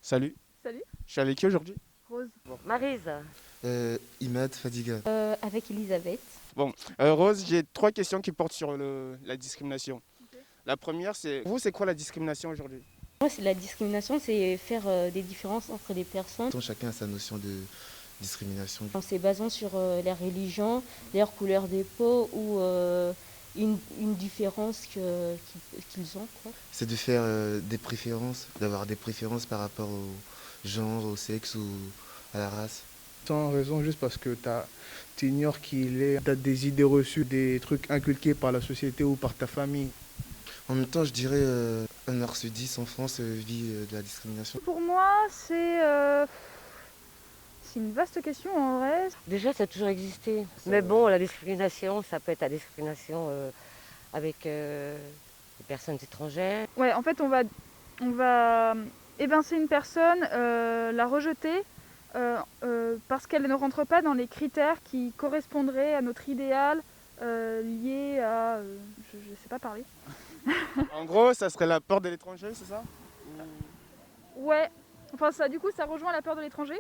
Salut, Salut, je suis avec qui aujourd'hui? Rose. Maryse. Imad Fadiga. Avec Elisabeth. Bon, Rose, j'ai trois questions qui portent sur la discrimination. La première, c'est quoi la discrimination aujourd'hui? Moi, la discrimination, c'est faire des différences entre les personnes Chacun a sa notion de discrimination. en se basant sur la religion, leur couleur de peau ou une différence qu'ils ont, quoi. C'est de faire des préférences, d'avoir des préférences par rapport au genre, au sexe ou à la race. Sans raison, juste parce que tu ignores qui il est, tu as des idées reçues, des trucs inculqués par la société ou par ta famille. En même temps, je dirais un art sur 10 en France vit de la discrimination. Pour moi, c'est une vaste question en vrai. Déjà, ça a toujours existé. Mais bon, la discrimination, ça peut être la discrimination avec les personnes étrangères. Ouais, en fait, on va évincer une personne, la rejeter parce qu'elle ne rentre pas dans les critères qui correspondraient à notre idéal lié à. Je sais pas parler. En gros, ça serait la peur de l'étranger, c'est ça? Ouais, enfin, ça, du coup, ça rejoint la peur de l'étranger.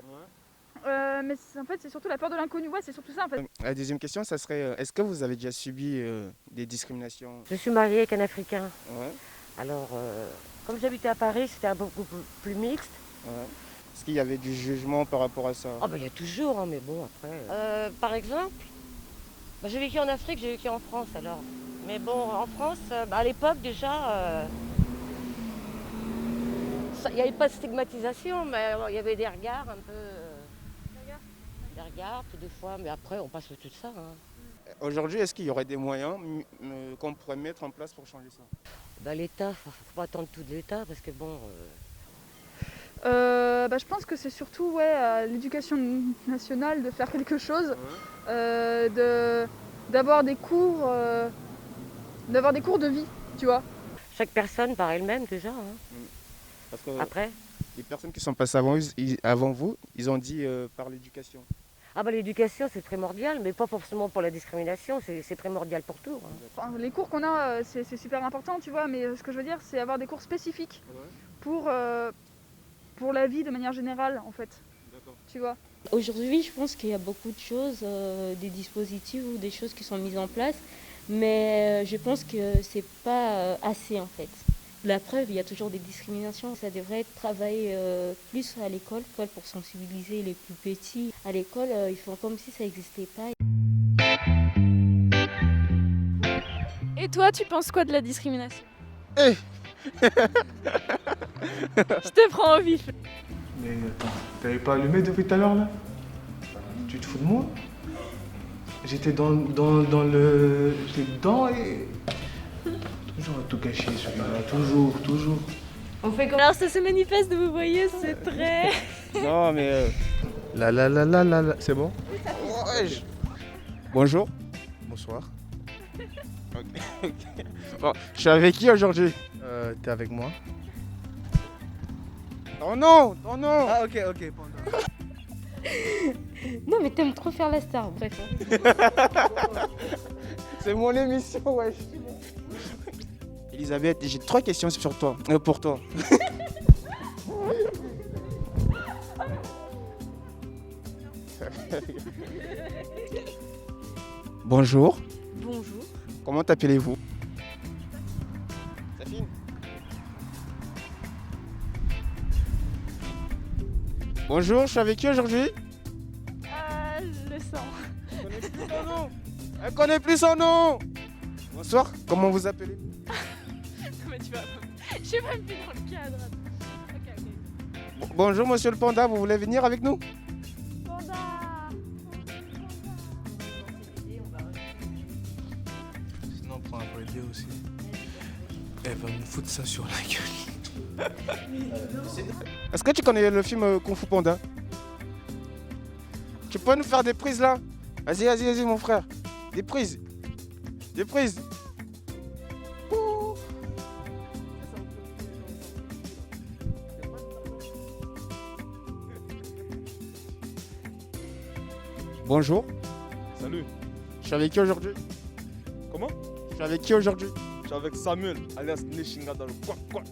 Mais en fait, c'est surtout la peur de l'inconnu. Ouais, c'est surtout ça en fait. La deuxième question, ça serait est-ce que vous avez déjà subi des discriminations? Je suis mariée avec un Africain. Ouais, Alors, comme j'habitais à Paris, c'était beaucoup plus mixte. ouais. Est-ce qu'il y avait du jugement par rapport à ça? Ah ben, il y a toujours, hein, mais bon, après... par exemple, j'ai vécu en Afrique, j'ai vécu en France, alors. Mais bon, en France, à l'époque, déjà, il n'y avait pas de stigmatisation, mais il y avait des regards un peu... des regards, tout des fois, mais après, on passe au tout ça. Hein. Aujourd'hui, est-ce qu'il y aurait des moyens qu'on pourrait mettre en place pour changer ça? L'État, il ne faut pas attendre tout de l'État, parce que bon... Je pense que c'est surtout à l'éducation nationale de faire quelque chose, d'avoir des cours, de vie, tu vois. Chaque personne par elle-même, déjà. Hein. Parce que Après les personnes qui sont passées avant vous, ils ont dit par l'éducation. l'éducation, c'est primordial, mais pas forcément pour la discrimination, c'est primordial pour tout. Hein. Enfin, les cours qu'on a, c'est super important, tu vois, mais ce que je veux dire, c'est avoir des cours spécifiques pour la vie de manière générale, en fait. D'accord. Tu vois. Aujourd'hui, je pense qu'il y a beaucoup de choses, des dispositifs ou des choses qui sont mises en place, mais je pense que c'est pas assez en fait. La preuve, il y a toujours des discriminations. Ça devrait être travaillé plus à l'école pour sensibiliser les plus petits. À l'école, ils font comme si ça n'existait pas. Et toi, tu penses quoi de la discrimination? Je te prends au vif. Mais attends, t'avais pas allumé depuis tout à l'heure là? Tu te fous de moi? J'étais dans le. J'étais dedans et. Toujours à tout gâcher celui-là, toujours. On fait comme... Alors ça se manifeste, vous voyez, c'est très... Non, mais... La, c'est bon? Bonjour. Bonsoir. Ok. Bon, je suis avec qui aujourd'hui? T'es avec moi? Oh non! Oh non! Ah ok, pendant. Non mais t'aimes trop faire la star, bref. C'est mon émission, wesh. Elisabeth, j'ai trois questions pour toi. Bonjour, Bonjour. comment t'appelez-vous? Safine? Bonjour, je suis avec qui aujourd'hui? Le sang. Elle connaît plus son nom. Elle connaît plus son nom. Bonsoir, comment vous appelez? Mais tu vas... Je suis même plus dans le cadre. Ok. Bonjour monsieur le panda, vous voulez venir avec nous? Panda. Sinon on prend un peu d'idée aussi. Elle va me foutre ça sur la gueule. Est-ce que tu connais le film Kung Fu Panda? Tu peux nous faire des prises là? Vas-y mon frère. Des prises. Ouh. Bonjour, Salut, je suis avec qui aujourd'hui? comment? Je suis avec qui aujourd'hui? Je suis avec Samuel, alias Nishinga dans le coin.